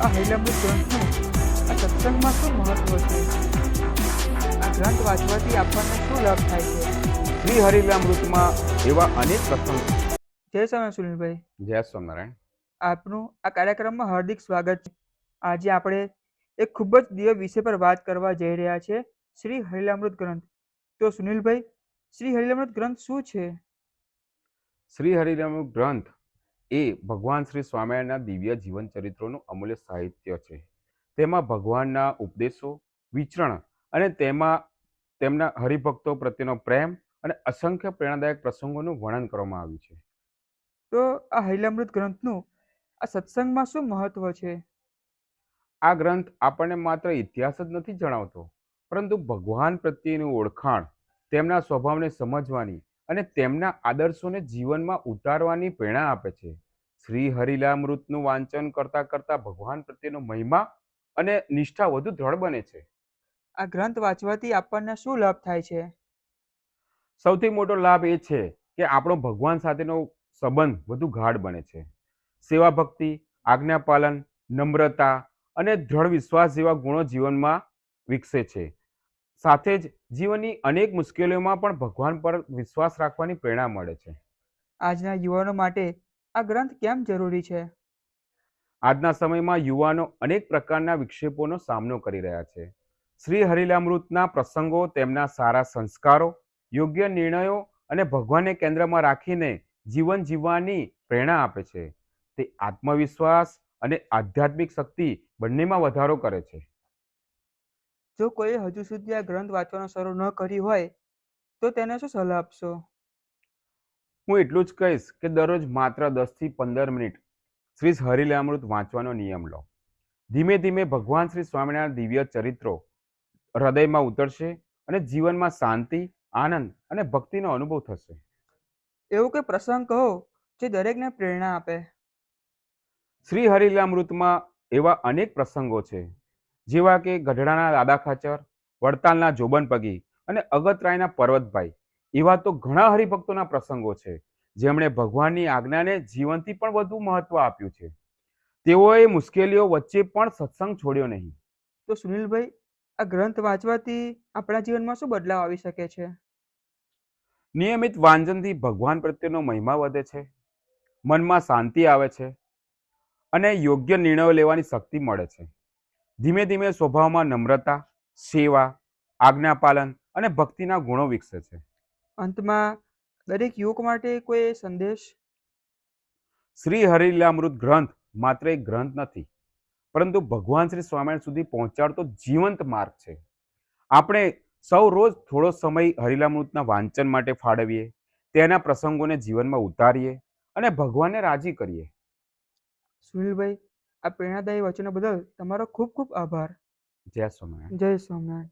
આ હૈલામૃત ગ્રંથનું આ સત્સંગમાં શું મહત્વ છે? આ ગ્રંથ વાંચવાથી આપણને શું લાભ થાય છે? શ્રી હરિલામૃતમાં એવા અનેક પ્રસંગ. જય સ્વામી સુનિલભાઈ, જય સ્વામિનારાયણ. આપનું આ કાર્યક્રમમાં હાર્દિક સ્વાગત છે. આજે આપણે એક ખૂબ જ દિવ્ય વિષય પર વાત કરવા જઈ રહ્યા છે, શ્રી હરિલામૃત ગ્રંથ. તો સુનિલભાઈ, શ્રી હરિલામૃત ગ્રંથ શું છે? શ્રી હરિલામૃત ગ્રંથ એ ભગવાન શ્રી સ્વામિનારાયણના દિવ્ય જીવન ચરિત્રોનું અમૂલ્ય સાહિત્ય છે. તેમાં ભગવાનના ઉપદેશો, વિચરણ અને તેમના હરિભક્તો પ્રત્યેનો પ્રેમ અને અસંખ્ય પ્રેરણાદાયક પ્રસંગોનું વર્ણન કરવામાં આવ્યું છે. તો આ હૈલામૃત ગ્રંથનું આ સત્સંગમાં શું મહત્વ છે? આ ગ્રંથ આપણને માત્ર ઇતિહાસ જ નથી જણાવતો, પરંતુ ભગવાન પ્રત્યેની ઓળખાણ, તેમના સ્વભાવને સમજવાની અને તેમના આદર્શોને જીવનમાં ઉતારવાની પ્રેરણા આપે છે. શ્રી હરિલામૃતનું વાંચન કરતા કરતા ભગવાન પ્રત્યેનો મહિમા અને નિષ્ઠા વધુ દ્રઢ બને છે. આ ગ્રંથ વાંચવાથી આપણને શું લાભ થાય છે? સૌથી મોટો લાભ એ છે કે આપણો ભગવાન સાથેનો સંબંધ વધુ ગાઢ બને છે. સેવા ભક્તિ, આજ્ઞાપાલન, નમ્રતા અને દ્રઢ વિશ્વાસ જેવા ગુણો જીવનમાં વિકસે છે. સાથે જ જીવનની અનેક મુશ્કેલીઓમાં પણ ભગવાન પર વિશ્વાસ રાખવાની પ્રેરણા મળે છે. આજના યુવાનો માટે આ ગ્રંથ કેમ જરૂરી છે? આજના સમયમાં યુવાનો અનેક પ્રકારના વિક્ષેપોનો સામનો કરી રહ્યા છે. શ્રી હરિલામૃતના પ્રસંગો તેમના સારા સંસ્કારો, યોગ્ય નિર્ણયો અને ભગવાનને કેન્દ્રમાં રાખીને જીવન જીવવાની પ્રેરણા આપે છે. તે આત્મવિશ્વાસ અને આધ્યાત્મિક શક્તિ બંનેમાં વધારો કરે છે. જો કોઈએ હજુ સુધી આ ગ્રંથ વાંચવાનું શરૂ ન કર્યું હોય, તો તેને શું સલાહ આપશો? હું એટલું જ કહીશ કે દરરોજ માત્ર 10 થી 15 મિનિટ શ્રી હરિલામૃત વાંચવાનો નિયમ લો. ધીમે ધીમે ભગવાન શ્રી સ્વામિનારાયણ દિવ્ય ચરિત્રો હૃદયમાં ઉતરશે અને જીવનમાં શાંતિ, આનંદ અને ભક્તિનો અનુભવ થશે. એવું કોઈ પ્રસંગ કહો જે દરેકને પ્રેરણા આપે. શ્રી હરિલામૃતમાં એવા અનેક પ્રસંગો છે, જેવા કે ગઢડાના દાદા ખાચર, વડતાલના જોબન પગી અને અગતરાયના પર્વતભાઈ. એવા તો ઘણા હરિભક્તોના પ્રસંગો છે, જેમણે ભગવાનની આજ્ઞાને જીવનથી પણ વધુ મહત્વ આપ્યું છે. તેઓએ મુશ્કેલીઓ વચ્ચે પણ સત્સંગ છોડ્યો નહીં. તો સુનિલભાઈ, આ ગ્રંથ વાંચવાથી આપણા જીવનમાં શું બદલાવ આવી શકે છે? નિયમિત વાંચનથી ભગવાન પ્રત્યેનો મહિમા વધે છે, મનમાં શાંતિ આવે છે અને યોગ્ય નિર્ણયો લેવાની શક્તિ મળે છે. ધીમે ધીમે સ્વભાવમાં નમ્રતા, સેવા, આજ્ઞાપાલન અને ભક્તિના ગુણો વિકસે છે. અંતમાં દરેક યુવક માટે કોઈ સંદેશ? શ્રી હરિલામૃત ગ્રંથ માત્ર એક ગ્રંથ નથી, પરંતુ ભગવાન શ્રી સ્વામિનારાયણ સુધી પહોંચાડતો જીવંત માર્ગ છે. આપણે સૌ રોજ થોડો સમય હરિલામૃતના વાંચન માટે ફાળવીએ, તેના પ્રસંગોને જીવનમાં ઉતારીએ અને ભગવાનને રાજી કરીએ. સુનિલભાઈ, આ પ્રેરણાદાયી વચનો બદલ તમારો ખૂબ ખૂબ આભાર. જય સ્વામિનારાયણ. જય સ્વામિનારાયણ.